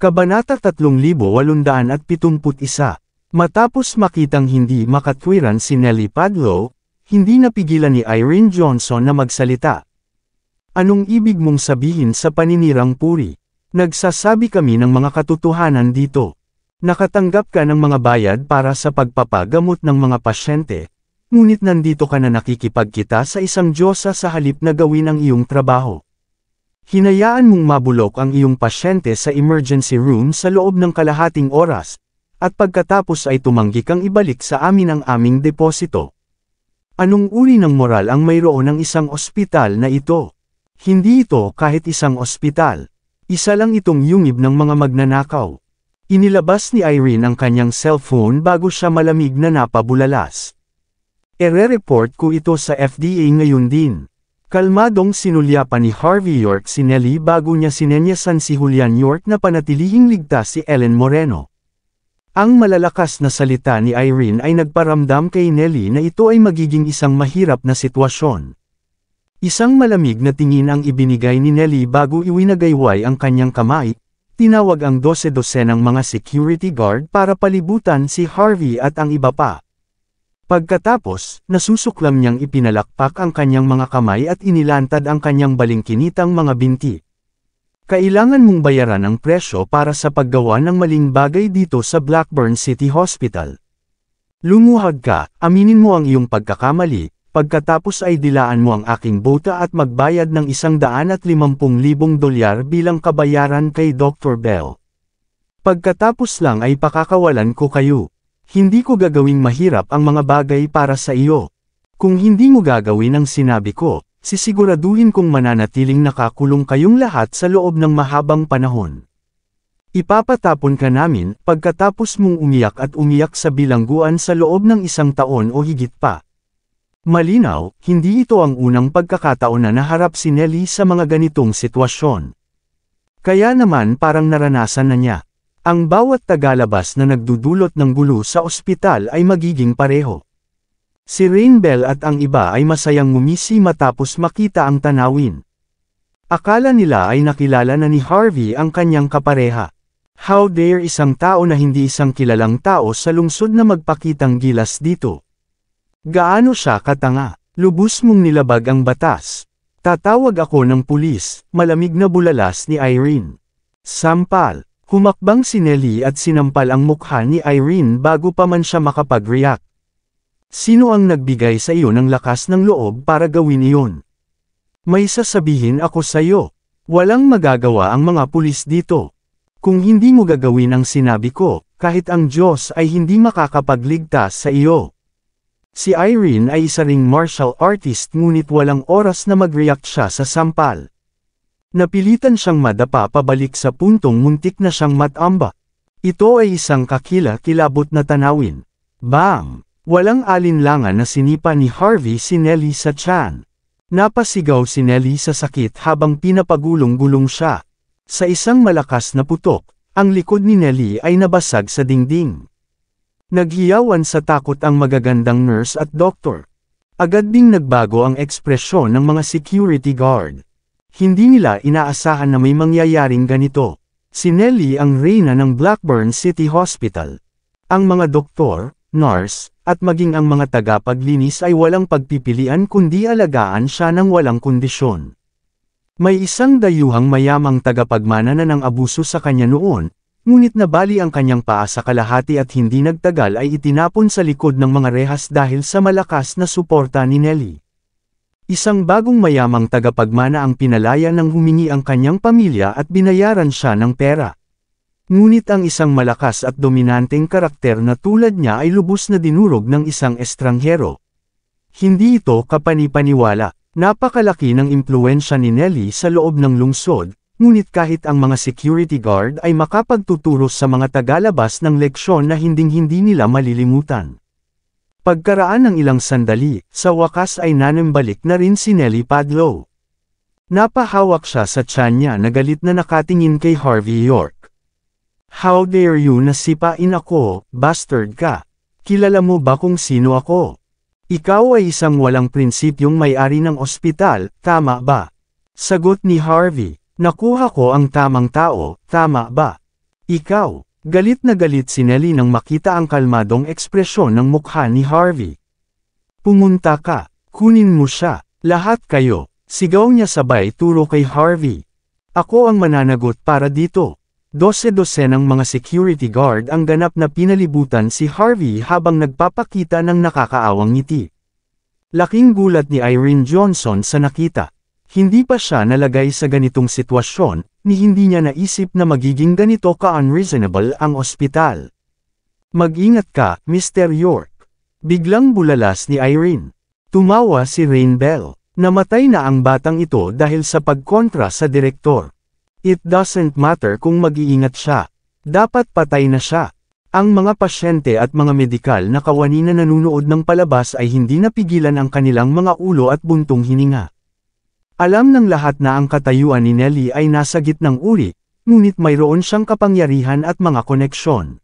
Kabanata 3871. Matapos makitang hindi makatwiran si Nellie Padlow, hindi napigilan ni Irene Johnson na magsalita. Anong ibig mong sabihin sa paninirang puri? Nagsasabi kami ng mga katotohanan dito. Nakatanggap ka ng mga bayad para sa pagpapagamot ng mga pasyente, ngunit nandito ka na nakikipagkita sa isang diyosa sa halip na gawin ang iyong trabaho. Hinayaan mong mabulok ang iyong pasyente sa emergency room sa loob ng kalahating oras, at pagkatapos ay tumanggi kang ibalik sa amin ang aming deposito. Anong uri ng moral ang mayroon ng isang ospital na ito? Hindi ito kahit isang ospital. Isa lang itong yungib ng mga magnanakaw. Inilabas ni Irene ang kanyang cellphone bago siya malamig na napabulalas. Ere-report ko ito sa FDA ngayon din. Kalmadong sinulyapan ni Harvey York si Nellie bago niya sinenyasan si Julian York na panatilihing ligtas si Ellen Moreno. Ang malalakas na salita ni Irene ay nagparamdam kay Nellie na ito ay magiging isang mahirap na sitwasyon. Isang malamig na tingin ang ibinigay ni Nellie bago iwinagayway ang kanyang kamay, tinawag ang 12 ng mga security guard para palibutan si Harvey at ang iba pa. Pagkatapos, nasusuklam niyang ipinalakpak ang kanyang mga kamay at inilantad ang kanyang balingkinitang mga binti. Kailangan mong bayaran ang presyo para sa paggawa ng maling bagay dito sa Blackburn City Hospital. Lumuhad ka, aminin mo ang iyong pagkakamali, pagkatapos ay dilaan mo ang aking bota at magbayad ng $150,000 bilang kabayaran kay Dr. Bell. Pagkatapos lang ay pakakawalan ko kayo. Hindi ko gagawing mahirap ang mga bagay para sa iyo. Kung hindi mo gagawin ang sinabi ko, sisiguraduhin kong mananatiling nakakulong kayong lahat sa loob ng mahabang panahon. Ipapatapon ka namin pagkatapos mong umiyak at umiyak sa bilangguan sa loob ng 1 taon o higit pa. Malinaw, hindi ito ang unang pagkakataon na naharap si Nellie sa mga ganitong sitwasyon. Kaya naman parang naranasan na niya. Ang bawat tagalabas na nagdudulot ng gulo sa ospital ay magiging pareho. Si Rain Bell at ang iba ay masayang ngumisi matapos makita ang tanawin. Akala nila ay nakilala na ni Harvey ang kanyang kapareha. How dare isang tao na hindi isang kilalang tao sa lungsod na magpakitang gilas dito? Gaano siya katanga? Lubos mong nilabag ang batas. Tatawag ako ng pulis, malamig na bulalas ni Irene. Sampal. Humakbang si Nellie at sinampal ang mukha ni Irene bago pa man siya makapag-react. Sino ang nagbigay sa iyo ng lakas ng loob para gawin iyon? May sasabihin ako sa iyo. Walang magagawa ang mga pulis dito. Kung hindi mo gagawin ang sinabi ko, kahit ang Diyos ay hindi makakapagligtas sa iyo. Si Irene ay isa ring martial artist ngunit walang oras na mag-react siya sa sampal. Napilitan siyang madapa pabalik sa puntong muntik na siyang matamba. Ito ay isang kakila-kilabot na tanawin. Bam! Walang alinlangan na sinipa ni Harvey si Nellie sa tiyan. Napasigaw si Nellie sa sakit habang pinapagulong-gulong siya. Sa isang malakas na putok, ang likod ni Nellie ay nabasag sa dingding. Naghiyawan sa takot ang magagandang nurse at doktor. Agad ding nagbago ang ekspresyon ng mga security guard. Hindi nila inaasahan na may mangyayaring ganito. Si Nellie ang reyna ng Blackburn City Hospital. Ang mga doktor, nurse, at maging ang mga tagapaglinis ay walang pagpipilian kundi alagaan siya ng walang kondisyon. May isang dayuhang mayamang tagapagmana na ng abuso sa kanya noon, ngunit nabali ang kanyang paa sa kalahati at hindi nagtagal ay itinapon sa likod ng mga rehas dahil sa malakas na suporta ni Nellie. Isang bagong mayamang tagapagmana ang pinalaya nang humingi ang kanyang pamilya at binayaran siya ng pera. Ngunit ang isang malakas at dominanteng karakter na tulad niya ay lubos na dinurog ng isang estranghero. Hindi ito kapani-paniwala. Napakalaki ng impluwensya ni Nellie sa loob ng lungsod, ngunit kahit ang mga security guard ay makapagtuturo sa mga tagalabas ng leksyon na hinding-hindi nila malilimutan. Pagkaraan ng ilang sandali, sa wakas ay nanambalik na rin si Nellie Padlow. Napahawak siya sa tiyan niya na galit na nakatingin kay Harvey York. How dare you na sipain ako, bastard ka? Kilala mo ba kung sino ako? Ikaw ay isang walang prinsipyong may-ari ng ospital, tama ba? Sagot ni Harvey, nakuha ko ang tamang tao, tama ba? Ikaw, galit na galit si Nelly nang makita ang kalmadong ekspresyon ng mukha ni Harvey. Pumunta ka, kunin mo siya, lahat kayo, sigaw niya sabay turo kay Harvey. Ako ang mananagot para dito. Dose-dosenang mga security guard ang ganap na pinalibutan si Harvey habang nagpapakita ng nakakaawang ngiti. Laking gulat ni Irene Johnson sa nakita. Hindi pa siya nalagay sa ganitong sitwasyon, ni hindi niya naisip na magiging ganito ka-unreasonable ang ospital. Mag-ingat ka, Mr. York. Biglang bulalas ni Irene. Tumawa si Rain Bell. Namatay na ang batang ito dahil sa pagkontra sa direktor. It doesn't matter kung mag-iingat siya. Dapat patay na siya. Ang mga pasyente at mga medikal na kawani na nanunood ng palabas ay hindi napigilan ang kanilang mga ulo at buntong hininga. Alam ng lahat na ang katayuan ni Nelly ay nasa gitnang uri, ngunit mayroon siyang kapangyarihan at mga koneksyon.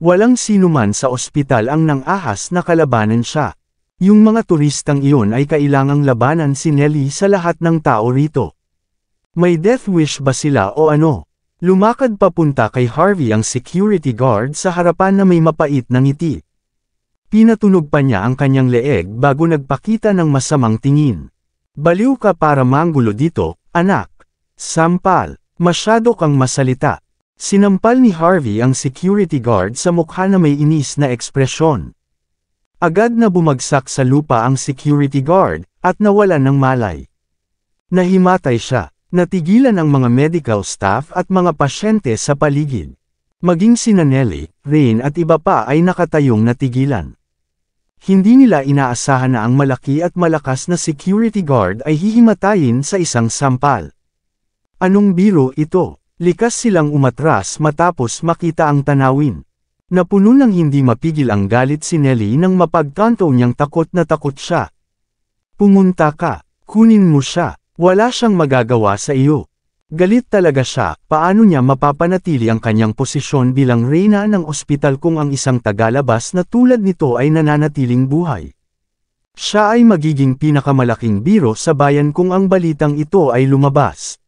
Walang sinuman sa ospital ang nang-ahas na kalabanan siya. Yung mga turistang iyon ay kailangang labanan si Nelly sa lahat ng tao rito. May death wish ba sila o ano? Lumakad papunta kay Harvey ang security guard sa harapan na may mapait na ngiti. Pinatunog pa niya ang kanyang leeg bago nagpakita ng masamang tingin. Baliw ka para manggulo dito, anak. Sampal, masyado kang masalita. Sinampal ni Harvey ang security guard sa mukha na may inis na ekspresyon. Agad na bumagsak sa lupa ang security guard, at nawalan ng malay. Nahimatay siya. Natigilan ang mga medical staff at mga pasyente sa paligid. Maging sina Nelly, Rain at iba pa ay nakatayong natigilan. Hindi nila inaasahan na ang malaki at malakas na security guard ay hihimatayin sa isang sampal. Anong biro ito? Likas silang umatras matapos makita ang tanawin. Napuno ng hindi mapigil ang galit si Nelly nang mapagtanto niyang takot na takot siya. Pumunta ka, kunin mo siya. Wala siyang magagawa sa iyo. Galit talaga siya, paano niya mapapanatili ang kanyang posisyon bilang reyna ng ospital kung ang isang tagalabas na tulad nito ay nananatiling buhay. Siya ay magiging pinakamalaking biro sa bayan kung ang balitang ito ay lumabas.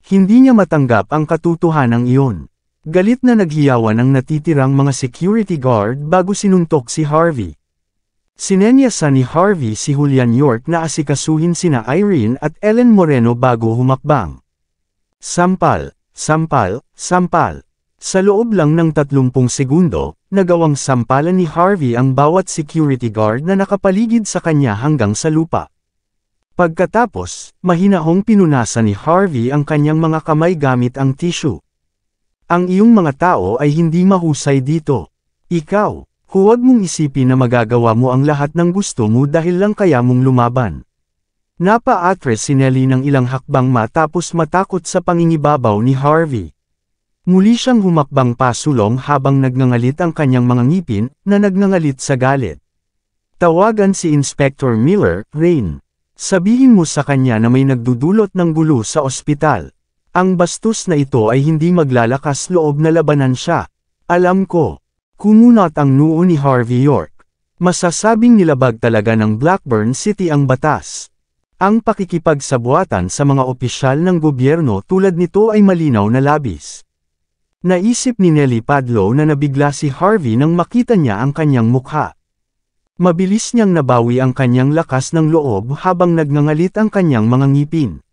Hindi niya matanggap ang katotohanan iyon. Galit na naghiyawan ang natitirang mga security guard bago sinuntok si Harvey. Sinenyasan ni Harvey si Julian York na asikasuhin sina Irene at Ellen Moreno bago humakbang. Sampal, sampal, sampal. Sa loob lang ng 30 segundo, nagawang sampalan ni Harvey ang bawat security guard na nakapaligid sa kanya hanggang sa lupa. Pagkatapos, mahinahong pinunasan ni Harvey ang kanyang mga kamay gamit ang tissue. Ang iyong mga tao ay hindi mahusay dito. Ikaw. Huwag mong isipin na magagawa mo ang lahat ng gusto mo dahil lang kaya mong lumaban. Napa-atres si Nelly ng ilang hakbang matapos matakot sa pangingibabaw ni Harvey. Muli siyang humakbang pasulong habang nagngangalit ang kanyang mga ngipin na nagngangalit sa galit. Tawagan si Inspector Miller, Rain. Sabihin mo sa kanya na may nagdudulot ng gulo sa ospital. Ang bastos na ito ay hindi maglalakas loob na labanan siya. Alam ko. Kumunat ang noo ni Harvey York. Masasabing nilabag talaga ng Blackburn City ang batas. Ang pakikipagsabuatan sa mga opisyal ng gobyerno tulad nito ay malinaw na labis. Naisip ni Nelly Padlo na nabigla si Harvey nang makita niya ang kanyang mukha. Mabilis niyang nabawi ang kanyang lakas ng loob habang nagngangalit ang kanyang mga ngipin.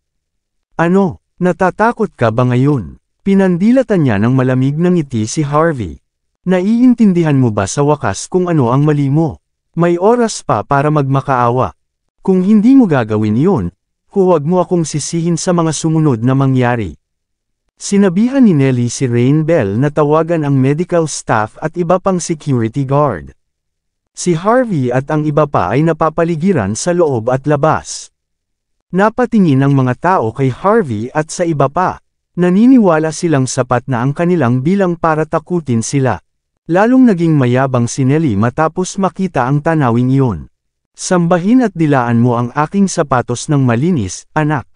Ano, natatakot ka ba ngayon? Pinandilatan niya ng malamig na ngiti si Harvey. Naiintindihan mo ba sa wakas kung ano ang mali mo? May oras pa para magmakaawa. Kung hindi mo gagawin iyon, huwag mo akong sisihin sa mga sumunod na mangyari. Sinabihan ni Nelly si Rain Bell na tawagan ang medical staff at iba pang security guard. Si Harvey at ang iba pa ay napapaligiran sa loob at labas. Napatingin ang mga tao kay Harvey at sa iba pa. Naniniwala silang sapat na ang kanilang bilang para takutin sila. Lalong naging mayabang si Nelly matapos makita ang tanawing iyon. Sambahin at dilaan mo ang aking sapatos ng malinis, anak.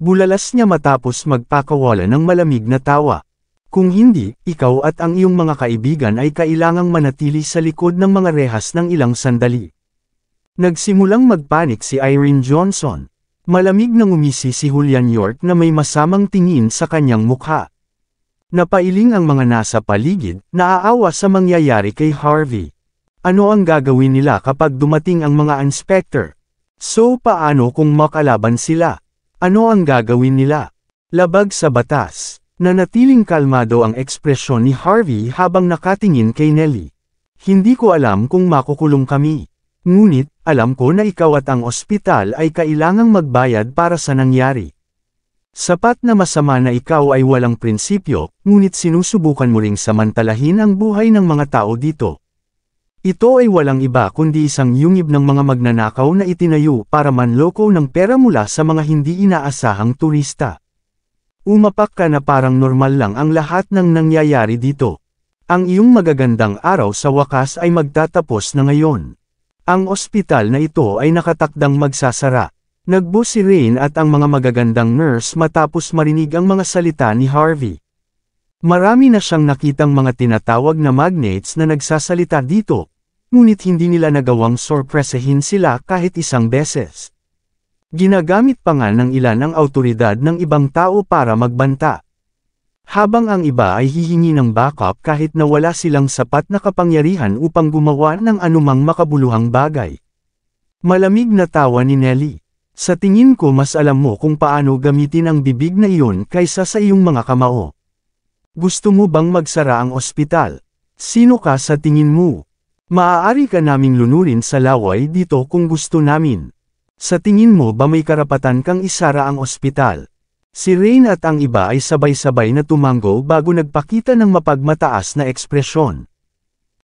Bulalas niya matapos magpakawala ng malamig na tawa. Kung hindi, ikaw at ang iyong mga kaibigan ay kailangang manatili sa likod ng mga rehas ng ilang sandali. Nagsimulang magpanik si Irene Johnson. Malamig na ngumisi si Julian York na may masamang tingin sa kanyang mukha. Napailing ang mga nasa paligid, naaawa sa mangyayari kay Harvey. Ano ang gagawin nila kapag dumating ang mga inspector? So paano kung makalaban sila? Ano ang gagawin nila? Labag sa batas. Nanatiling kalmado ang ekspresyon ni Harvey habang nakatingin kay Nellie. Hindi ko alam kung makukulong kami. Ngunit, alam ko na ikaw at ang ospital ay kailangang magbayad para sa nangyari. Sapat na masama na ikaw ay walang prinsipyo, ngunit sinusubukan mo ring samantalahin ang buhay ng mga tao dito. Ito ay walang iba kundi isang yungib ng mga magnanakaw na itinayo para manloko ng pera mula sa mga hindi inaasahang turista. Umapak ka na parang normal lang ang lahat ng nangyayari dito. Ang iyong magagandang araw sa wakas ay magtatapos na ngayon. Ang ospital na ito ay nakatakdang magsasara. Nagbo si Rain at ang mga magagandang nurse matapos marinig ang mga salita ni Harvey. Marami na siyang nakitang mga tinatawag na magnates na nagsasalita dito, ngunit hindi nila nagawang sorpresahin sila kahit isang beses. Ginagamit pa nga ng ilan ang awtoridad ng ibang tao para magbanta. Habang ang iba ay hihingi ng backup kahit na wala silang sapat na kapangyarihan upang gumawa ng anumang makabuluhang bagay. Malamig na tawa ni Nellie. Sa tingin ko mas alam mo kung paano gamitin ang bibig na iyon kaysa sa iyong mga kamao. Gusto mo bang magsara ang ospital? Sino ka sa tingin mo? Maaari ka naming lunurin sa laway dito kung gusto namin. Sa tingin mo ba may karapatan kang isara ang ospital? Si Rain at ang iba ay sabay-sabay na tumango bago nagpakita ng mapagmataas na ekspresyon.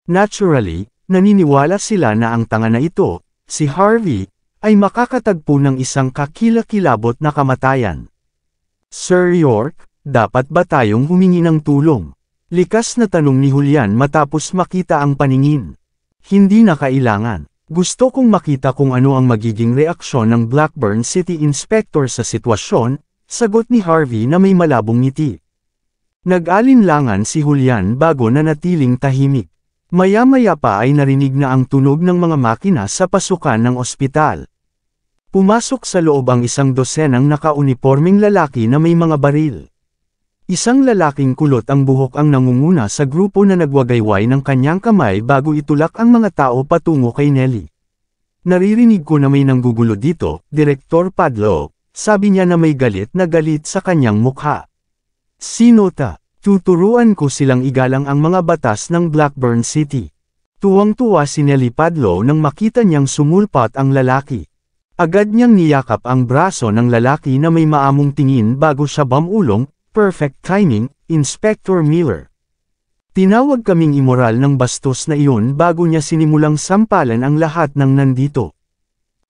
Naturally, naniniwala sila na ang tanga na ito, si Harvey, ay makakatagpo ng isang kakilakilabot na kamatayan. Sir York, dapat ba tayong humingi ng tulong? Likas na tanong ni Julian matapos makita ang paningin. Hindi na kailangan. Gusto kong makita kung ano ang magiging reaksyon ng Blackburn City Inspector sa sitwasyon, sagot ni Harvey na may malabong ngiti. Nag-alinlangan si Julian bago nanatiling tahimik. Maya-maya pa ay narinig na ang tunog ng mga makina sa pasukan ng ospital. Pumasok sa loob ang isang dosenang naka-uniporming lalaki na may mga baril. Isang lalaking kulot ang buhok ang nangunguna sa grupo na nagwagayway ng kanyang kamay bago itulak ang mga tao patungo kay Nellie. Naririnig ko na may nanggugulo dito, Direktor Padlo, sabi niya na may galit na galit sa kanyang mukha. Sinota, tuturuan ko silang igalang ang mga batas ng Blackburn City. Tuwang-tuwa si Nellie Padlo nang makita niyang sumulpat ang lalaki. Agad niyang niyakap ang braso ng lalaki na may maamong tingin bago siya bumulong, perfect timing, Inspector Miller. Tinawag kaming immoral ng bastos na iyon bago niya sinimulang sampalan ang lahat ng nandito.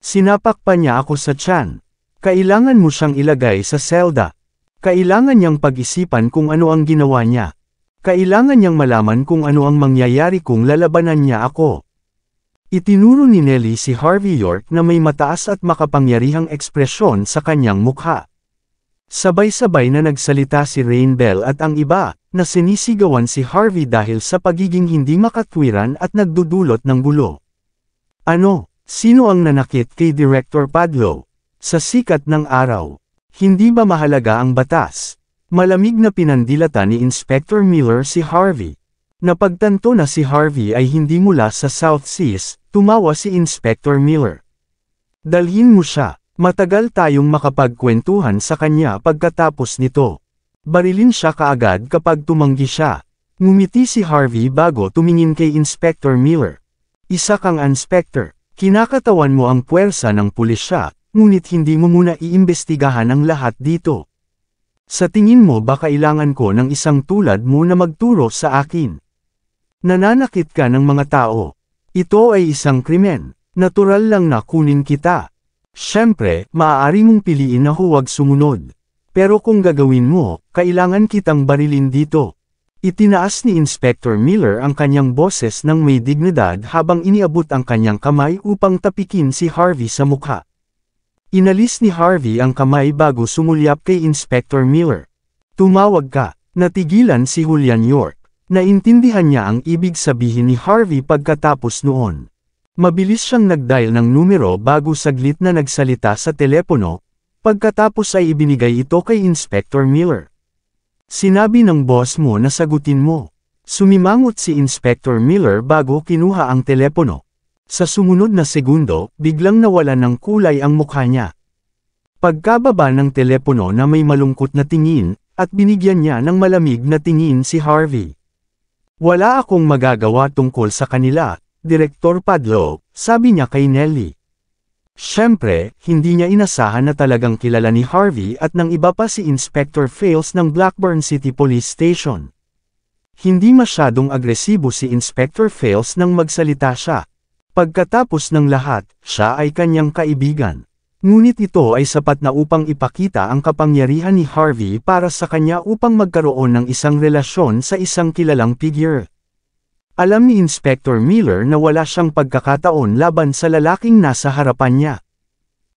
Sinapak pa niya ako sa tiyan. Kailangan mo siyang ilagay sa selda. Kailangan niyang pag-isipan kung ano ang ginawa niya. Kailangan niyang malaman kung ano ang mangyayari kung lalabanan niya ako. Itinuro ni Nellie si Harvey York na may mataas at makapangyarihang ekspresyon sa kanyang mukha. Sabay-sabay na nagsalita si Rain Bell at ang iba, na sinisigawan si Harvey dahil sa pagiging hindi makatwiran at nagdudulot ng gulo. Ano, sino ang nanakit kay Director Padlo? Sa sikat ng araw. Hindi ba mahalaga ang batas? Malamig na pinandilata ni Inspector Miller si Harvey. Napagtanto na si Harvey ay hindi mula sa South Seas, tumawa si Inspector Miller. Dalhin mo siya, matagal tayong makapagkwentuhan sa kanya pagkatapos nito. Barilin siya kaagad kapag tumanggi siya. Ngumiti si Harvey bago tumingin kay Inspector Miller. Isa kang inspector, kinakatawan mo ang puwersa ng pulisya, ngunit hindi mo muna iimbestigahan ang lahat dito. Sa tingin mo ba kailangan ko ng isang tulad mo na magturo sa akin? Nananakit ka ng mga tao. Ito ay isang krimen. Natural lang na kunin kita. Siyempre, maaari mong piliin na huwag sumunod. Pero kung gagawin mo, kailangan kitang barilin dito. Itinaas ni Inspector Miller ang kanyang boses ng may dignidad habang iniabot ang kanyang kamay upang tapikin si Harvey sa mukha. Inalis ni Harvey ang kamay bago sumulyap kay Inspector Miller. Tumawag ka. Natigilan si Julian York. Naintindihan niya ang ibig sabihin ni Harvey pagkatapos noon. Mabilis siyang nag-dial ng numero bago saglit na nagsalita sa telepono, pagkatapos ay ibinigay ito kay Inspector Miller. Sinabi ng boss mo na sagutin mo. Sumimangot si Inspector Miller bago kinuha ang telepono. Sa sumunod na segundo, biglang nawalan ng kulay ang mukha niya. Pagkababa ng telepono na may malungkot na tingin, at binigyan niya ng malamig na tingin si Harvey. Wala akong magagawa tungkol sa kanila, Direktor Padlo, sabi niya kay Nellie. Siyempre, hindi niya inasahan na talagang kilala ni Harvey at ng iba pa si Inspector Fales ng Blackburn City Police Station. Hindi masyadong agresibo si Inspector Fales nang magsalita siya. Pagkatapos ng lahat, siya ay kanyang kaibigan. Ngunit ito ay sapat na upang ipakita ang kapangyarihan ni Harvey para sa kanya upang magkaroon ng isang relasyon sa isang kilalang figure. Alam ni Inspector Miller na wala siyang pagkakataon laban sa lalaking nasa harapan niya.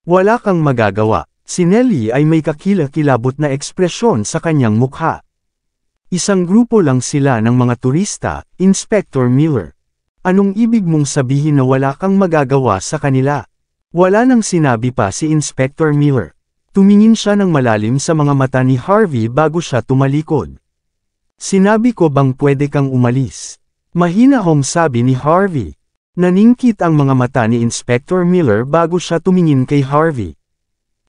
Wala kang magagawa, si Nellie ay may kakilakilabot na ekspresyon sa kanyang mukha. Isang grupo lang sila ng mga turista, Inspector Miller. Anong ibig mong sabihin na wala kang magagawa sa kanila? Wala nang sinabi pa si Inspector Miller. Tumingin siya ng malalim sa mga mata ni Harvey bago siya tumalikod. Sinabi ko bang pwede kang umalis? Mahinahong sabi ni Harvey. Naningkit ang mga mata ni Inspector Miller bago siya tumingin kay Harvey.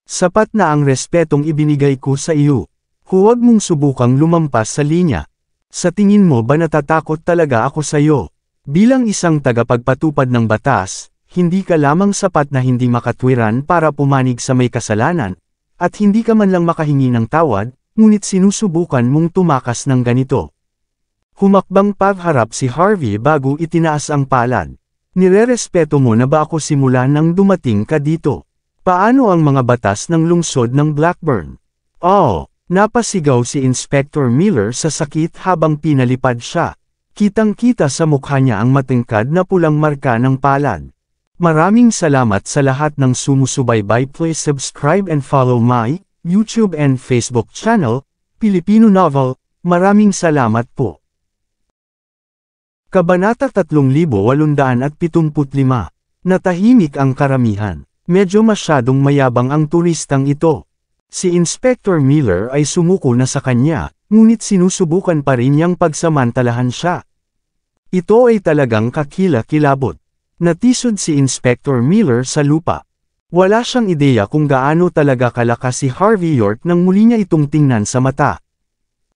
Sapat na ang respetong ibinigay ko sa iyo. Huwag mong subukang lumampas sa linya. Sa tingin mo ba natatakot talaga ako sa iyo? Bilang isang tagapagpatupad ng batas, hindi ka lamang sapat na hindi makatwiran para pumanig sa may kasalanan, at hindi ka man lang makahingi ng tawad, ngunit sinusubukan mong tumakas ng ganito. Humakbang pagharap si Harvey bago itinaas ang palad. Nirerespeto mo na ba ako simula nang dumating ka dito? Paano ang mga batas ng lungsod ng Blackburn? Oh! Napasigaw si Inspector Miller sa sakit habang pinalipad siya. Kitang-kita sa mukha niya ang matingkad na pulang marka ng palad. Maraming salamat sa lahat ng sumusubaybay. Please subscribe and follow my YouTube and Facebook channel, Pilipino Novel. Maraming salamat po. Kabanata 3875. Natahimik ang karamihan. Medyo masyadong mayabang ang turistang ito. Si Inspector Miller ay sumuko na sa kanya, ngunit sinusubukan pa rin niyang pagsamantalahan siya. Ito ay talagang kakilakilabot. Natisod si Inspector Miller sa lupa. Wala siyang ideya kung gaano talaga kalakas si Harvey York nang muli niya itong tingnan sa mata.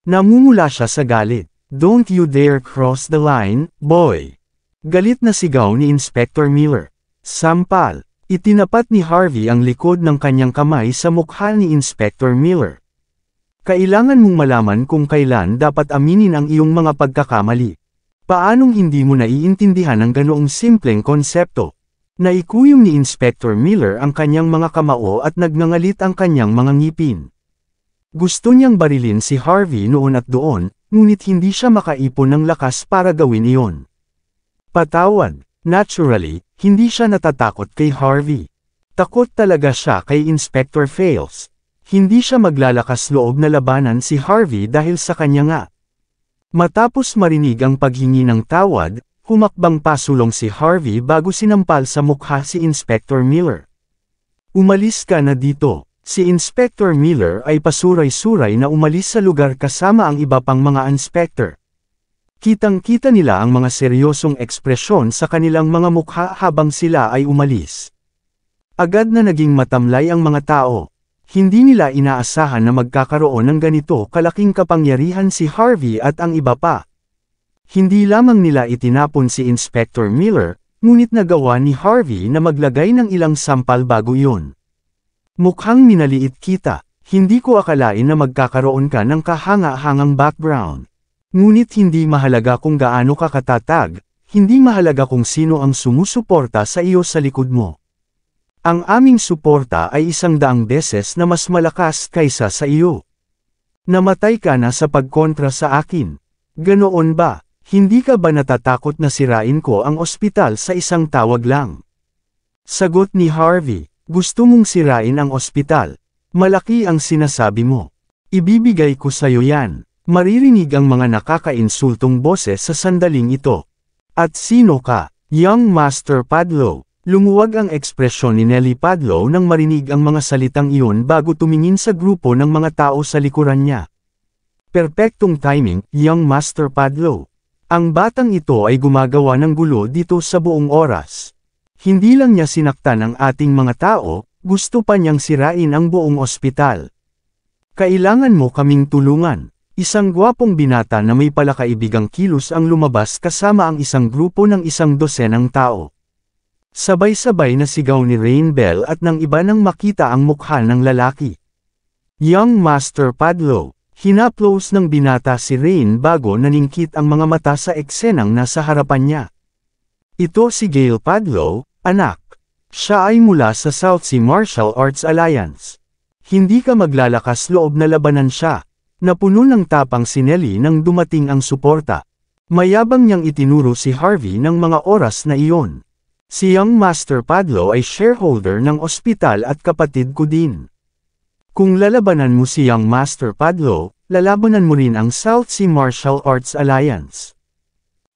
Namumula siya sa galit. Don't you dare cross the line, boy! Galit na sigaw ni Inspector Miller. Sampal. Itinapat ni Harvey ang likod ng kanyang kamay sa mukha ni Inspector Miller. Kailangan mong malaman kung kailan dapat aminin ang iyong mga pagkakamali. Paanong hindi mo naiintindihan ang ganoong simpleng konsepto? Naikuyom ni Inspector Miller ang kanyang mga kamao at nagngangalit ang kanyang mga ngipin. Gusto niyang barilin si Harvey noon at doon, ngunit hindi siya makaipon ng lakas para gawin iyon. Patawad. Naturally, hindi siya natatakot kay Harvey. Takot talaga siya kay Inspector Fales. Hindi siya maglalakas loob na labanan si Harvey dahil sa kanya nga. Matapos marinig ang paghingi ng tawad, humakbang pasulong si Harvey bago sinampal sa mukha si Inspector Miller. Umalis ka na dito. Si Inspector Miller ay pasuray-suray na umalis sa lugar kasama ang iba pang mga inspector. Kitang-kita nila ang mga seryosong ekspresyon sa kanilang mga mukha habang sila ay umalis. Agad na naging matamlay ang mga tao. Hindi nila inaasahan na magkakaroon ng ganito kalaking kapangyarihan si Harvey at ang iba pa. Hindi lamang nila itinapon si Inspector Miller, ngunit nagawa ni Harvey na maglagay ng ilang sampal bago iyon. Mukhang minaliit kita, hindi ko akalain na magkakaroon ka ng kahanga-hangang background. Ngunit hindi mahalaga kung gaano ka katatag, hindi mahalaga kung sino ang sumusuporta sa iyo sa likod mo. Ang aming suporta ay 100 beses na mas malakas kaysa sa iyo. Namatay ka na sa pagkontra sa akin. Ganoon ba? Hindi ka ba natatakot na sirain ko ang ospital sa isang tawag lang? Sagot ni Harvey, gusto mong sirain ang ospital. Malaki ang sinasabi mo. Ibibigay ko sa iyo yan. Maririnig ang mga nakakainsultong boses sa sandaling ito. At sino ka? Young Master Padlo. Lumuwag ang ekspresyon ni Nellie Padlo nang marinig ang mga salitang iyon bago tumingin sa grupo ng mga tao sa likuran niya. Perpektong timing, young Master Padlo. Ang batang ito ay gumagawa ng gulo dito sa buong oras. Hindi lang niya sinaktan ang ating mga tao, gusto pa niyang sirain ang buong ospital. Kailangan mo kaming tulungan. Isang gwapong binata na may palakaibigang kilos ang lumabas kasama ang isang grupo ng 100 tao. Sabay-sabay na sigaw ni Rain Bell at nang iba nang makita ang mukha ng lalaki. Young Master Padlo, hinaplos ng binata si Rain bago naningkit ang mga mata sa eksenang nasa harapan niya. Ito si Gail Padlo, anak. Siya ay mula sa South Sea Martial Arts Alliance. Hindi ka maglalakas loob na labanan siya. Napuno ng tapang si Nelly nang dumating ang suporta. Mayabang niyang itinuro si Harvey ng mga oras na iyon. Si Young Master Padlo ay shareholder ng ospital at kapatid ko din. Kung lalabanan mo si Young Master Padlo, lalabanan mo rin ang South Sea Martial Arts Alliance.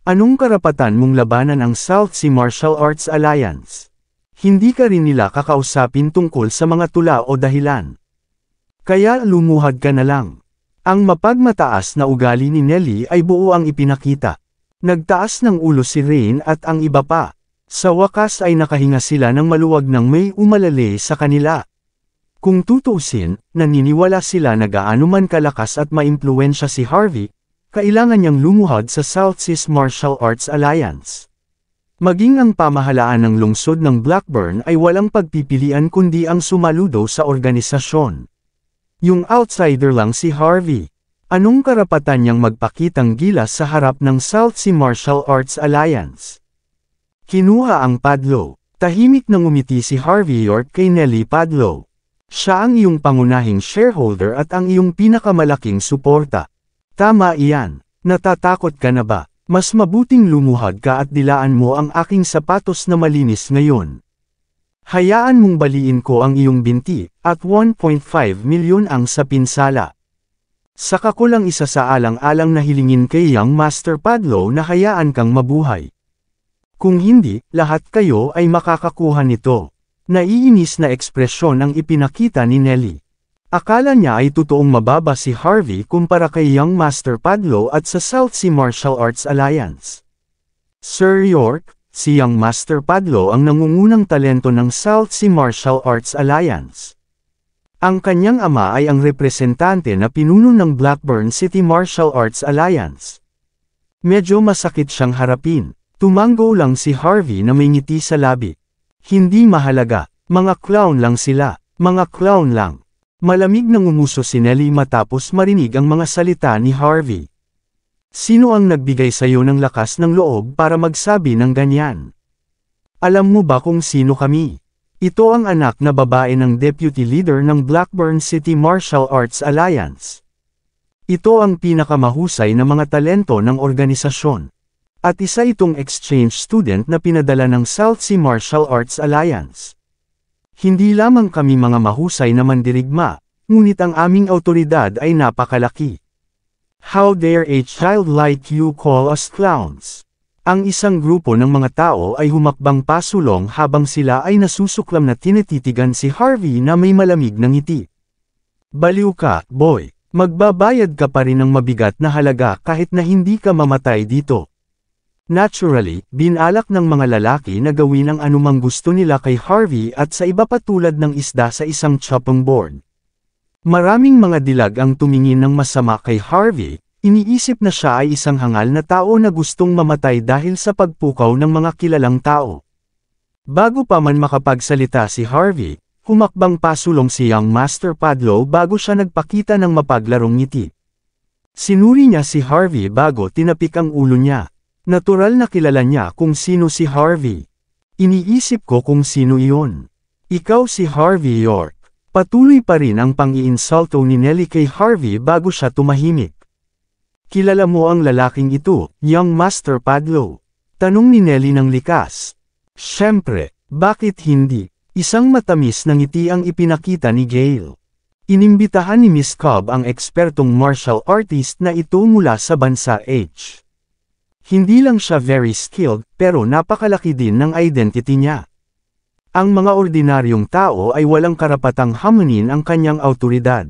Anong karapatan mong labanan ang South Sea Martial Arts Alliance? Hindi ka rin nila kakausapin tungkol sa mga tula o dahilan. Kaya lumuhad ka na lang. Ang mapagmataas na ugali ni Nelly ay buo ang ipinakita. Nagtaas ng ulo si Rain at ang iba pa. Sa wakas ay nakahinga sila ng maluwag nang may umalale sa kanila. Kung tutuusin, naniniwala sila na gaano man kalakas at maimpluwensya si Harvey, kailangan niyang lumuhad sa South Seas Martial Arts Alliance. Maging ang pamahalaan ng lungsod ng Blackburn ay walang pagpipilian kundi ang sumaludo sa organisasyon. Yung outsider lang si Harvey. Anong karapatan niyang magpakitang gilas sa harap ng South Sea Martial Arts Alliance? Kinuha ang Padlo. Tahimik na ngumiti si Harvey York kay Nelly Padlo. Siya ang iyong pangunahing shareholder at ang iyong pinakamalaking suporta. Tama iyan. Natatakot ka na ba? Mas mabuting lumuhad ka at dilaan mo ang aking sapatos na malinis ngayon. Hayaan mong baliin ko ang iyong binti, at 1.5 milyon ang sa pinsala. Saka ko lang isa sa alang-alang na hilingin kay Young Master Padlo na hayaan kang mabuhay. Kung hindi, lahat kayo ay makakakuha nito. Naiinis na ekspresyon ang ipinakita ni Nelly. Akala niya ay totoong mababa si Harvey kumpara kay Young Master Padlo at sa South Sea Martial Arts Alliance. Sir York, si Young Master Padlo ang nangungunang talento ng South Sea Martial Arts Alliance. Ang kanyang ama ay ang representante na pinuno ng Blackburn City Martial Arts Alliance. Medyo masakit siyang harapin. Tumango lang si Harvey na may ngiti sa labi. Hindi mahalaga, mga clown lang sila, mga clown lang. Malamig na ngumuso si Nelly matapos marinig ang mga salita ni Harvey. Sino ang nagbigay sa iyo ng lakas ng loob para magsabi ng ganyan? Alam mo ba kung sino kami? Ito ang anak na babae ng deputy leader ng Blackburn City Martial Arts Alliance. Ito ang pinakamahusay na mga talento ng organisasyon. At isa itong exchange student na pinadala ng South Sea Martial Arts Alliance. Hindi lamang kami mga mahusay na mandirigma, ngunit ang aming awtoridad ay napakalaki. How dare a child like you call us clowns? Ang isang grupo ng mga tao ay humakbang pasulong habang sila ay nasusuklam na tinititigan si Harvey na may malamig na ngiti. Baliw ka, boy. Magbabayad ka pa rin ng mabigat na halaga kahit na hindi ka mamatay dito. Naturally, binalak ng mga lalaki na gawin ang anumang gusto nila kay Harvey at sa iba pa tulad ng isda sa isang chopping board. Maraming mga dilag ang tumingin ng masama kay Harvey, iniisip na siya ay isang hangal na tao na gustong mamatay dahil sa pagpukaw ng mga kilalang tao. Bago pa man makapagsalita si Harvey, humakbang pasulong si Young Master Padlo bago siya nagpakita ng mapaglarong ngiti. Sinuri niya si Harvey bago tinapik ang ulo niya. Natural na kilala niya kung sino si Harvey. Iniisip ko kung sino iyon. Ikaw si Harvey York. Patuloy pa rin ang pang-iinsulto ni Nelly kay Harvey bago siya tumahimik. Kilala mo ang lalaking ito, Young Master Padlo? Tanong ni Nelly ng likas. Siyempre, bakit hindi? Isang matamis na ngiti ang ipinakita ni Gail. Inimbitahan ni Miss Cobb ang ekspertong martial artist na ito mula sa bansa H. Hindi lang siya very skilled, pero napakalaki din ng identity niya. Ang mga ordinaryong tao ay walang karapatang hamunin ang kanyang awtoridad.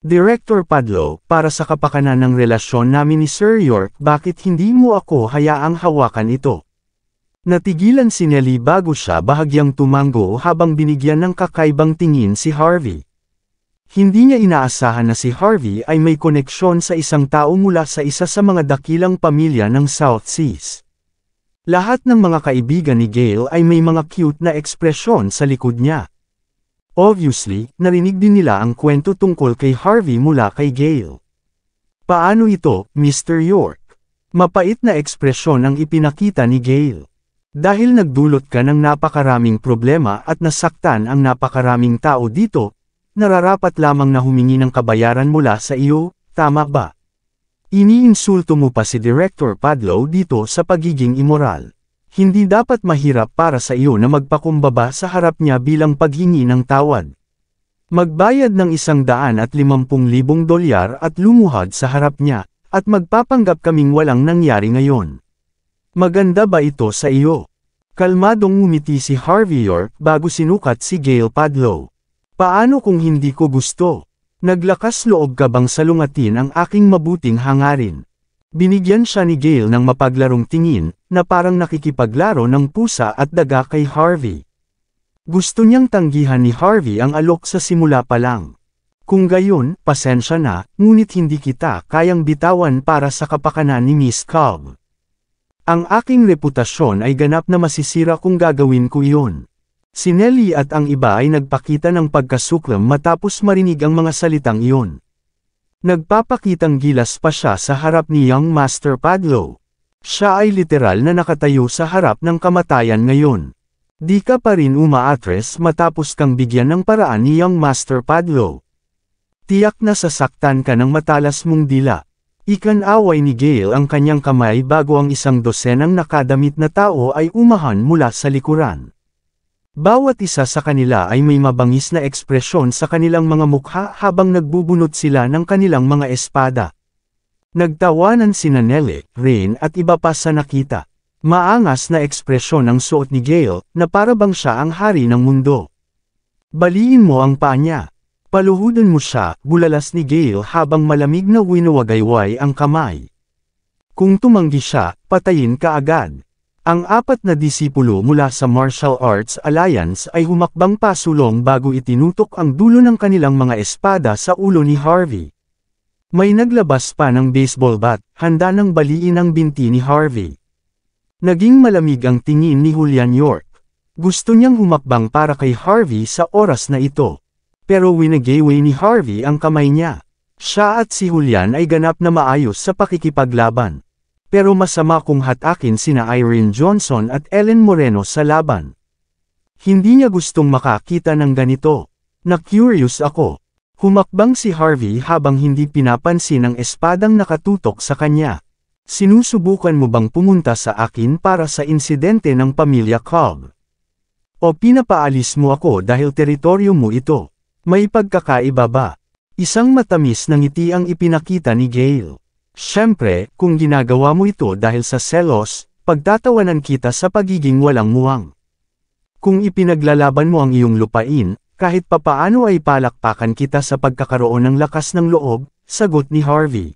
Director Padlo, para sa kapakanan ng relasyon namin ni Sir York, bakit hindi mo ako hayaang hawakan ito? Natigilan si Nelly bago siya bahagyang tumango habang binigyan ng kakaibang tingin si Harvey. Hindi niya inaasahan na si Harvey ay may koneksyon sa isang tao mula sa isa sa mga dakilang pamilya ng South Seas. Lahat ng mga kaibigan ni Gale ay may mga cute na ekspresyon sa likod niya. Obviously, narinig din nila ang kwento tungkol kay Harvey mula kay Gale. Paano ito, Mr. York? Mapait na ekspresyon ang ipinakita ni Gale. Dahil nagdulot ka ng napakaraming problema at nasaktan ang napakaraming tao dito, nararapat lamang na humingi ng kabayaran mula sa iyo, tama ba? Iniinsulto mo pa si Director Padlo dito sa pagiging immoral. Hindi dapat mahirap para sa iyo na magpakumbaba sa harap niya bilang paghingi ng tawad. Magbayad ng $150,000 at lumuhad sa harap niya, at magpapanggap kaming walang nangyari ngayon. Maganda ba ito sa iyo? Kalmadong ngumiti si Harvey York bago sinukat si Gale Padlo. Paano kung hindi ko gusto? Naglakas loob ka bang salungatin ang aking mabuting hangarin? Binigyan siya ni Gale ng mapaglarong tingin, na parang nakikipaglaro ng pusa at daga kay Harvey. Gusto niyang tanggihan ni Harvey ang alok sa simula pa lang. Kung gayon, pasensya na, ngunit hindi kita kayang bitawan para sa kapakanan ni Miss Cobb. Ang aking reputasyon ay ganap na masisira kung gagawin ko iyon. Si Nelly at ang iba ay nagpakita ng pagkasuklam matapos marinig ang mga salitang iyon. Nagpapakitang gilas pa siya sa harap ni Young Master Padlo. Siya ay literal na nakatayo sa harap ng kamatayan ngayon. Di ka pa rin umaatres matapos kang bigyan ng paraan ni Young Master Padlo. Tiyak na sasaktan ka ng matalas mong dila. Ikan-away ni Gale ang kanyang kamay bago ang isang dosenang nakadamit na tao ay umahan mula sa likuran. Bawat isa sa kanila ay may mabangis na ekspresyon sa kanilang mga mukha habang nagbubunot sila ng kanilang mga espada. Nagtawanan sina Nelly, Rain at iba pa sa nakita. Maangas na ekspresyon ang suot ni Gale, na para bang siya ang hari ng mundo. Baliin mo ang paa niya. Paluhudan mo siya, bulalas ni Gale habang malamig na winuwagayway ang kamay. Kung tumanggi siya, patayin ka agad. Ang 4 na disipulo mula sa Martial Arts Alliance ay humakbang pasulong bago itinutok ang dulo ng kanilang mga espada sa ulo ni Harvey. May naglabas pa ng baseball bat, handa nang baliin ang binti ni Harvey. Naging malamig ang tingin ni Julian York. Gusto niyang humakbang para kay Harvey sa oras na ito. Pero winagayway ni Harvey ang kamay niya. Siya at si Julian ay ganap na maayos sa pakikipaglaban. Pero masama kung hatakin sina Irene Johnson at Ellen Moreno sa laban. Hindi niya gustong makakita ng ganito. Na-curious ako. Humakbang si Harvey habang hindi pinapansin ang espadang nakatutok sa kanya. Sinusubukan mo bang pumunta sa akin para sa insidente ng pamilya Cobb? O pinapaalis mo ako dahil teritoryo mo ito? May pagkakaiba ba? Isang matamis na ngiti ang ipinakita ni Gale. Siyempre, kung ginagawa mo ito dahil sa selos, pagtatawanan kita sa pagiging walang muwang. Kung ipinaglalaban mo ang iyong lupain, kahit papaano ay palakpakan kita sa pagkakaroon ng lakas ng loob, sagot ni Harvey.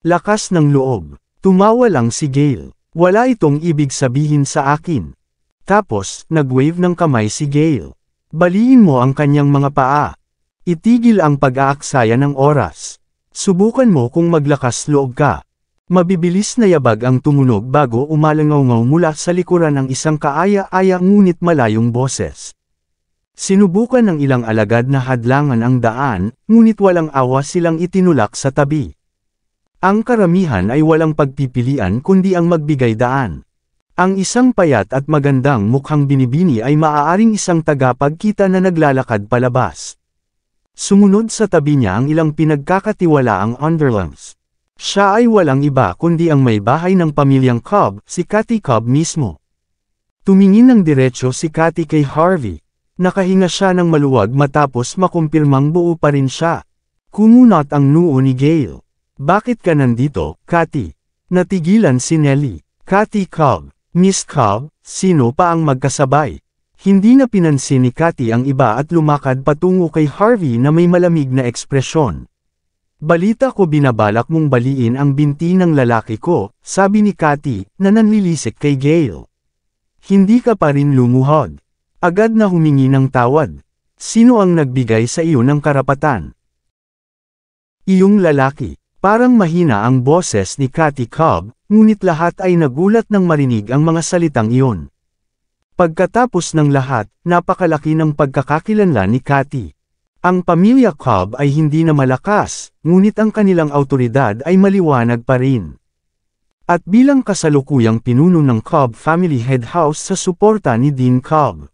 Lakas ng loob. Tumawa lang si Gale. Wala itong ibig sabihin sa akin. Tapos, nag-wave ng kamay si Gale. Baliin mo ang kanyang mga paa. Itigil ang pag-aaksaya ng oras. Subukan mo kung maglakas loob ka. Mabibilis na yabag ang tumunog bago umalangaw mula sa likuran ng isang kaaya-aya ngunit malayong boses. Sinubukan ng ilang alagad na hadlangan ang daan, ngunit walang awa silang itinulak sa tabi. Ang karamihan ay walang pagpipilian kundi ang magbigay daan. Ang isang payat at magandang mukhang binibini ay maaaring isang tagapagkita na naglalakad palabas. Sumunod sa tabi niya ang ilang pinagkakatiwalaang underlings. Siya ay walang iba kundi ang may bahay ng pamilyang Cobb, si Cathy Cobb mismo. Tumingin ng diretsyo si Cathy kay Harvey. Nakahinga siya ng maluwag matapos makumpirmang buo pa rin siya. Kumunat ang noo ni Gale. Bakit ka nandito, Cathy? Natigilan si Nelly. Cathy Cobb. Miss Cobb, sino pa ang magkasabay? Hindi na pinansin ni Cathy ang iba at lumakad patungo kay Harvey na may malamig na ekspresyon. Balita ko binabalak mong baliin ang binti ng lalaki ko, sabi ni Cathy, na nanlilisik kay Gale. Hindi ka pa rin lumuhod. Agad na humingi ng tawad. Sino ang nagbigay sa iyo ng karapatan? Iyong lalaki. Parang mahina ang boses ni Cathy Cobb, ngunit lahat ay nagulat nang marinig ang mga salitang iyon. Pagkatapos ng lahat, napakalaki ng pagkakakilanlan ni Cathy. Ang pamilya Cobb ay hindi na malakas, ngunit ang kanilang awtoridad ay maliwanag pa rin. At bilang kasalukuyang pinuno ng Cobb Family Head House sa suporta ni Dean Cobb.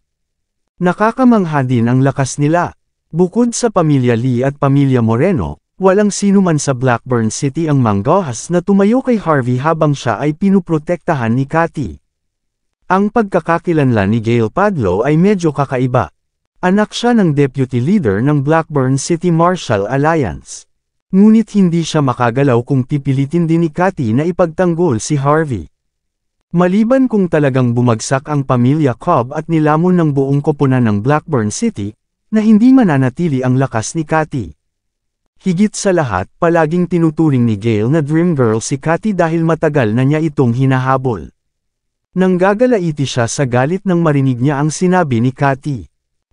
Nakakamangha din ang lakas nila. Bukod sa pamilya Lee at pamilya Moreno, walang sino man sa Blackburn City ang manggahas na tumayo kay Harvey habang siya ay pinuprotektahan ni Cathy. Ang pagkakakilanlan ni Gale Padlo ay medyo kakaiba. Anak siya ng deputy leader ng Blackburn City Martial Alliance. Ngunit hindi siya makagalaw kung pipilitin din ni Cathy na ipagtanggol si Harvey. Maliban kung talagang bumagsak ang pamilya Cobb at nilamon ng buong koponan ng Blackburn City, na hindi mananatili ang lakas ni Cathy. Higit sa lahat, palaging tinuturing ni Gale na dream girl si Cathy dahil matagal na niya itong hinahabol. Nanggagalaiti siya sa galit nang marinig niya ang sinabi ni Cathy.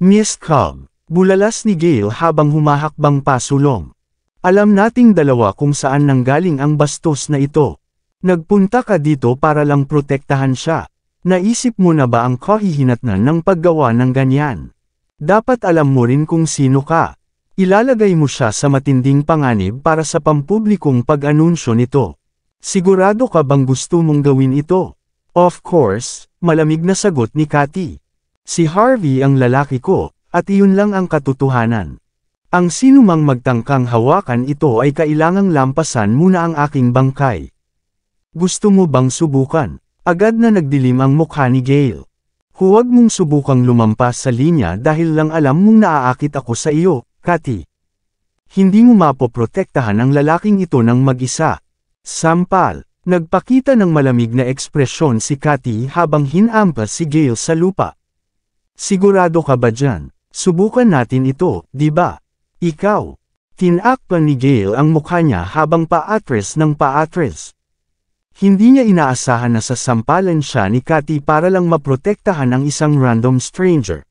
Miss Cobb, bulalas ni Gale habang humahakbang pasulong. Alam nating dalawa kung saan nanggaling ang bastos na ito. Nagpunta ka dito para lang protektahan siya. Naisip mo na ba ang kahihinatnan ng paggawa ng ganyan? Dapat alam mo rin kung sino ka. Ilalagay mo siya sa matinding panganib para sa pampublikong pag-anunsyo nito. Sigurado ka bang gusto mong gawin ito? Of course, malamig na sagot ni Cathy. Si Harvey ang lalaki ko, at iyon lang ang katotohanan. Ang sinumang magtangkang hawakan ito ay kailangang lampasan muna ang aking bangkay. Gusto mo bang subukan? Agad na nagdilim ang mukha ni Gale. Huwag mong subukang lumampas sa linya dahil lang alam mong naaakit ako sa iyo, Cathy. Hindi mo mapoprotektahan ang lalaking ito ng mag-isa. Sampal, nagpakita ng malamig na ekspresyon si Cathy habang hinampas si Gale sa lupa. Sigurado ka ba dyan? Subukan natin ito, di ba? Ikaw. Tinakpan ni Gale ang mukha niya habang paatres ng paatres. Hindi niya inaasahan na sasampalan siya ni Cathy para lang maprotektahan ang isang random stranger.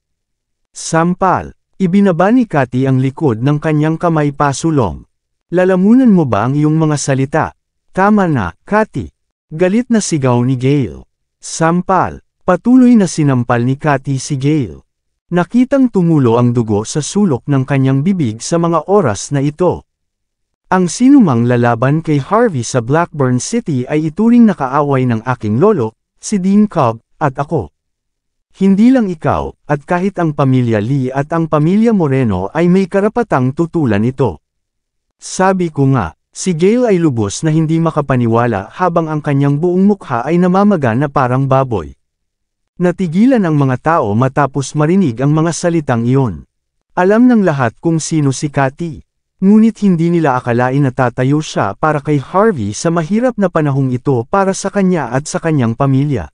Sampal. Ibinaba ni Cathy ang likod ng kanyang kamay pasulong. Lalamunan mo ba ang iyong mga salita? Tama na, Cathy. Galit na sigaw ni Gale. Sampal. Patuloy na sinampal ni Cathy si Gale. Nakitang tumulo ang dugo sa sulok ng kanyang bibig sa mga oras na ito. Ang sinumang lalaban kay Harvey sa Blackburn City ay ituring na kaaway ng aking lolo, si Dean Cobb, at ako. Hindi lang ikaw, at kahit ang pamilya Lee at ang pamilya Moreno ay may karapatang tutulan ito. Sabi ko nga, si Gale ay lubos na hindi makapaniwala habang ang kanyang buong mukha ay namamaga na parang baboy. Natigilan ang mga tao matapos marinig ang mga salitang iyon. Alam ng lahat kung sino si Cathy. Ngunit hindi nila akalain na tatayo siya para kay Harvey sa mahirap na panahong ito para sa kanya at sa kanyang pamilya.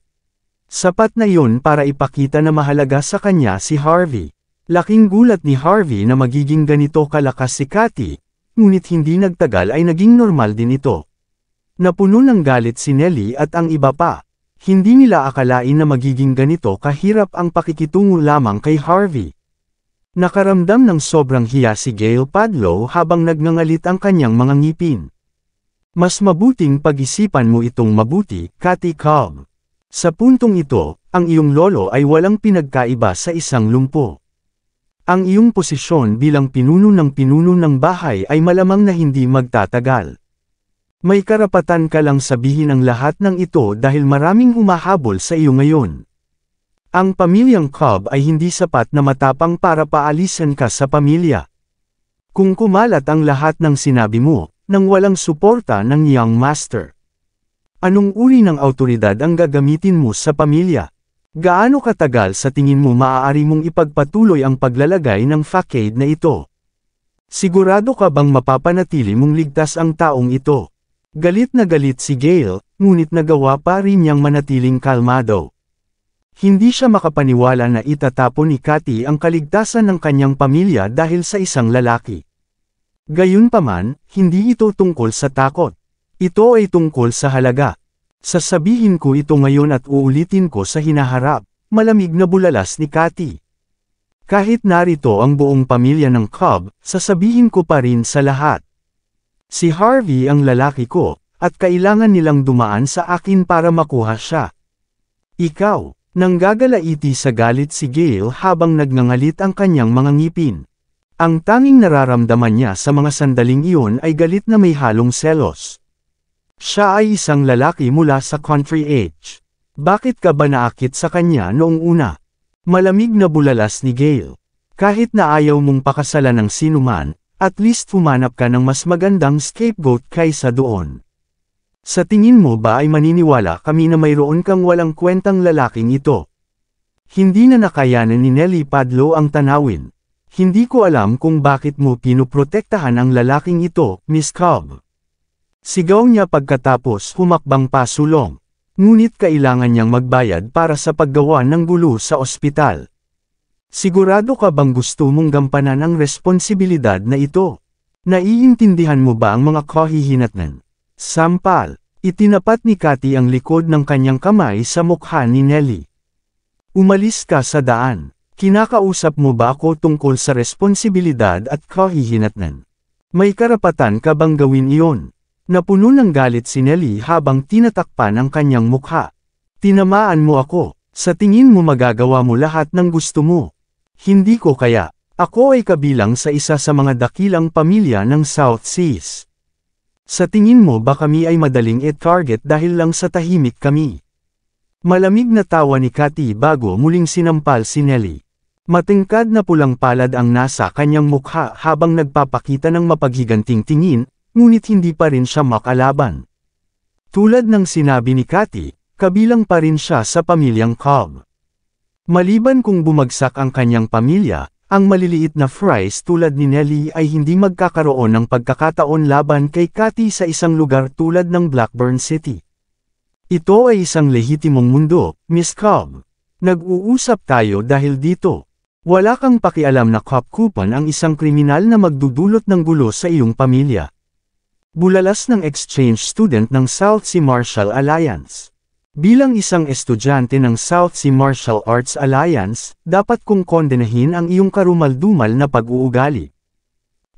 Sapat na iyon para ipakita na mahalaga sa kanya si Harvey. Laking gulat ni Harvey na magiging ganito kalakas si Cathy, ngunit hindi nagtagal ay naging normal din ito. Napuno ng galit si Nellie at ang iba pa. Hindi nila akalain na magiging ganito kahirap ang pakikitungo lamang kay Harvey. Nakaramdam ng sobrang hiya si Gale Padlo habang nagngangalit ang kanyang mga ngipin. Mas mabuting pag-isipan mo itong mabuti, Cathy Cobb. Sa puntong ito, ang iyong lolo ay walang pinagkaiba sa isang lumpo. Ang iyong posisyon bilang pinuno ng bahay ay malamang na hindi magtatagal. May karapatan ka lang sabihin ang lahat ng ito dahil maraming humahabol sa iyo ngayon. Ang pamilyang Cobb ay hindi sapat na matapang para paalisan ka sa pamilya. Kung kumalat ang lahat ng sinabi mo, nang walang suporta ng young master. Anong uri ng awtoridad ang gagamitin mo sa pamilya? Gaano katagal sa tingin mo maaari mong ipagpatuloy ang paglalagay ng facade na ito? Sigurado ka bang mapapanatili mong ligtas ang taong ito? Galit na galit si Gale, ngunit nagawa pa rin niyang manatiling kalmado. Hindi siya makapaniwala na itatapon ni Cathy ang kaligtasan ng kanyang pamilya dahil sa isang lalaki. Gayunpaman, hindi ito tungkol sa takot. Ito ay tungkol sa halaga. Sasabihin ko ito ngayon at uulitin ko sa hinaharap, malamig na bulalas ni Cathy. Kahit narito ang buong pamilya ng Cobb, sasabihin ko pa rin sa lahat. Si Harvey ang lalaki ko, at kailangan nilang dumaan sa akin para makuha siya. Ikaw, nanggagalaiti sa galit si Gail habang nagngangalit ang kanyang mga ngipin. Ang tanging nararamdaman niya sa mga sandaling iyon ay galit na may halong selos. Siya ay isang lalaki mula sa country age. Bakit ka ba naakit sa kanya noong una? Malamig na bulalas ni Gail. Kahit na ayaw mong pakasalan ng sinuman, at least humanap ka ng mas magandang scapegoat kaysa doon. Sa tingin mo ba ay maniniwala kami na mayroon kang walang kwentang lalaking ito? Hindi na nakayanan ni Nellie Padlo ang tanawin. Hindi ko alam kung bakit mo pinuprotektahan ang lalaking ito, Miss Cobb. Sigaw niya pagkatapos humakbang pasulong. Ngunit kailangan niyang magbayad para sa paggawa ng gulo sa ospital. Sigurado ka bang gusto mong gampanan ang responsibilidad na ito? Naiintindihan mo ba ang mga kahihinatnan? Sampal, itinapat ni Cathy ang likod ng kanyang kamay sa mukha ni Nellie. Umalis ka sa daan. Kinakausap mo ba ako tungkol sa responsibilidad at kahihinatnan? May karapatan ka bang gawin iyon? Napuno ng galit si Nellie habang tinatakpan ang kanyang mukha. Tinamaan mo ako. Sa tingin mo magagawa mo lahat ng gusto mo. Hindi ko kaya. Ako ay kabilang sa isa sa mga dakilang pamilya ng South Seas. Sa tingin mo ba kami ay madaling i-target dahil lang sa tahimik kami? Malamig na tawa ni Cathy bago muling sinampal si Nellie. Matingkad na pulang palad ang nasa kanyang mukha habang nagpapakita ng mapaghiganting tingin, ngunit hindi pa rin siya makalaban. Tulad ng sinabi ni Cathy, kabilang pa rin siya sa pamilyang Cobb. Maliban kung bumagsak ang kanyang pamilya, ang maliliit na Fries tulad ni Nellie ay hindi magkakaroon ng pagkakataon laban kay Cathy sa isang lugar tulad ng Blackburn City. Ito ay isang lehitimong mundo, Miss Cobb. Nag-uusap tayo dahil dito. Wala kang pakialam na cop coupon ang isang kriminal na magdudulot ng gulo sa iyong pamilya. Bulalas ng exchange student ng South Sea Martial Alliance. Bilang isang estudyante ng South Sea Martial Arts Alliance, dapat kong kondenahin ang iyong karumal-dumal na pag-uugali.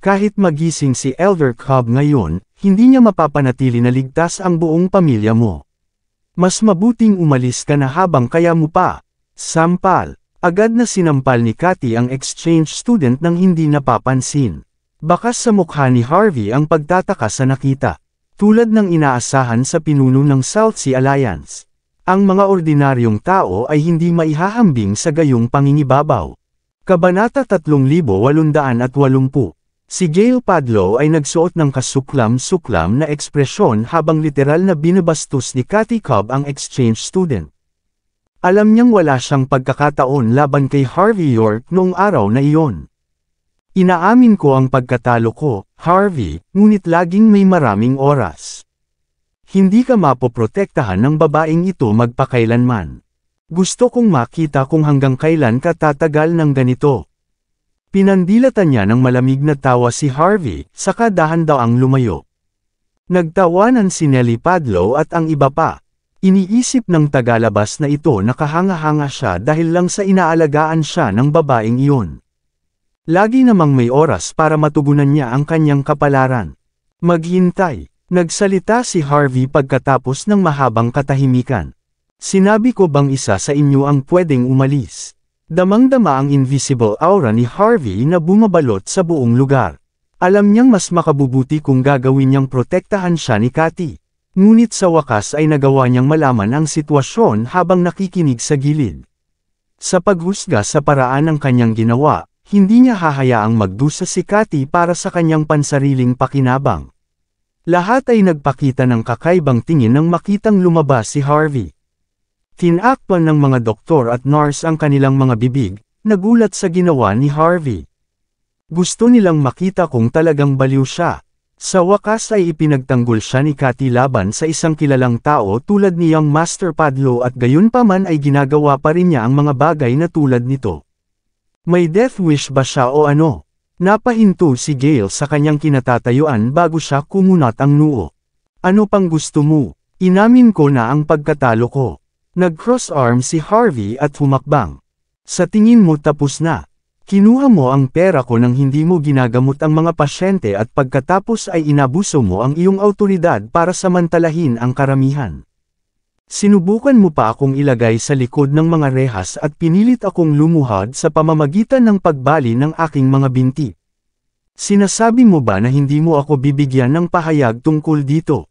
Kahit magising si Elder Cobb ngayon, hindi niya mapapanatili na ligtas ang buong pamilya mo. Mas mabuting umalis ka na habang kaya mo pa. Sampal. Agad na sinampal ni Cathy ang exchange student nang hindi napapansin. Bakas sa mukha ni Harvey ang pagtataka sa nakita. Tulad ng inaasahan sa pinuno ng South Sea Alliance. Ang mga ordinaryong tao ay hindi maihahambing sa gayong pangingibabaw. Kabanata 3880. Si Gail Padlo ay nagsuot ng kasuklam-suklam na ekspresyon habang literal na binabastos ni Cathy Cobb ang exchange student. Alam niyang wala siyang pagkakataon laban kay Harvey York noong araw na iyon. Inaamin ko ang pagkatalo ko, Harvey, ngunit laging may maraming oras. Hindi ka mapoprotektahan ng babaeng ito magpakailanman. Gusto kong makita kung hanggang kailan ka tatagal ng ganito. Pinandilatan niya ng malamig na tawa si Harvey, saka dahan-daang lumayo. Nagtawanan si Nellie Padlo at ang iba pa. Iniisip ng tagalabas na ito nakahanga-hanga siya dahil lang sa inaalagaan siya ng babaeng iyon. Lagi namang may oras para matugunan niya ang kanyang kapalaran. Maghintay. Nagsalita si Harvey pagkatapos ng mahabang katahimikan. Sinabi ko bang isa sa inyo ang pwedeng umalis? Damang-dama ang invisible aura ni Harvey na bumabalot sa buong lugar. Alam niyang mas makabubuti kung gagawin niyang protektahan siya ni Cathy. Ngunit sa wakas ay nagawa niyang malaman ang sitwasyon habang nakikinig sa gilid. Sa paghusga sa paraan ng kanyang ginawa, hindi niya hahayaang magdusa si Cathy para sa kanyang pansariling pakinabang. Lahat ay nagpakita ng kakaibang tingin nang makitang lumabas si Harvey. Tinakpan ng mga doktor at nurse ang kanilang mga bibig, nagulat sa ginawa ni Harvey. Gusto nilang makita kung talagang baliw siya. Sa wakas ay ipinagtanggol siya ni Cathy laban sa isang kilalang tao tulad ni Young Master Padlo at gayunpaman ay ginagawa pa rin niya ang mga bagay na tulad nito. May death wish ba siya o ano? Napahinto si Gale sa kanyang kinatatayuan bago siya kumunat ang noo. Ano pang gusto mo? Inamin ko na ang pagkatalo ko. Nag-cross arm si Harvey at humakbang. Sa tingin mo tapos na. Kinuha mo ang pera ko nang hindi mo ginagamot ang mga pasyente at pagkatapos ay inabuso mo ang iyong awtoridad para samantalahin ang karamihan. Sinubukan mo pa akong ilagay sa likod ng mga rehas at pinilit akong lumuhad sa pamamagitan ng pagbali ng aking mga binti. Sinasabi mo ba na hindi mo ako bibigyan ng pahayag tungkol dito?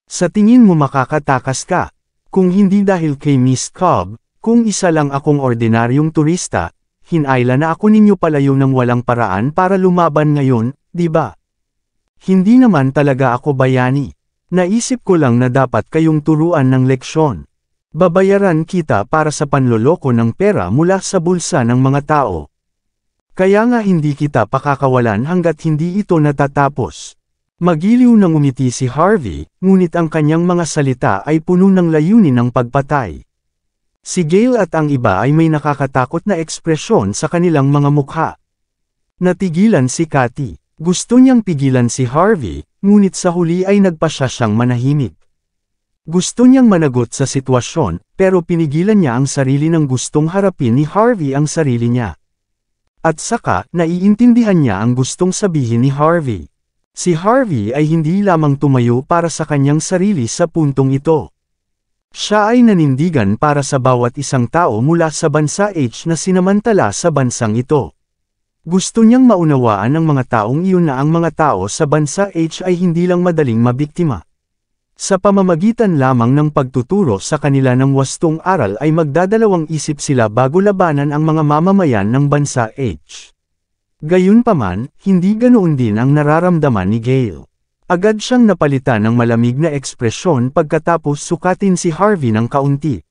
Sa tingin mo makakatakas ka? Kung hindi dahil kay Miss Cobb, kung isa lang akong ordinaryong turista, hinayla na ako ninyo palayo ng walang paraan para lumaban ngayon, di ba? Hindi naman talaga ako bayani. Naisip ko lang na dapat kayong turuan ng leksyon. Babayaran kita para sa panloloko ng pera mula sa bulsa ng mga tao. Kaya nga hindi kita pakakawalan hanggat hindi ito natatapos. Magiliw nang umiti si Harvey, ngunit ang kanyang mga salita ay puno ng layunin ng pagpatay. Si Gale at ang iba ay may nakakatakot na ekspresyon sa kanilang mga mukha. Natigilan si Cathy. Gusto niyang pigilan si Harvey, ngunit sa huli ay nagpasya siyang manahimik. Gusto niyang managot sa sitwasyon, pero pinigilan niya ang sarili ng gustong harapin ni Harvey ang sarili niya. At saka, naiintindihan niya ang gustong sabihin ni Harvey. Si Harvey ay hindi lamang tumayo para sa kanyang sarili sa puntong ito. Siya ay nanindigan para sa bawat isang tao mula sa bansa H na sinamantala sa bansang ito. Gusto niyang maunawaan ng mga taong iyon na ang mga tao sa bansa H ay hindi lang madaling mabiktima. Sa pamamagitan lamang ng pagtuturo sa kanila ng wastong aral ay magdadalawang isip sila bago labanan ang mga mamamayan ng bansa H. Gayunpaman, hindi ganoon din ang nararamdaman ni Gale. Agad siyang napalitan ng malamig na ekspresyon pagkatapos sukatin si Harvey ng kaunti.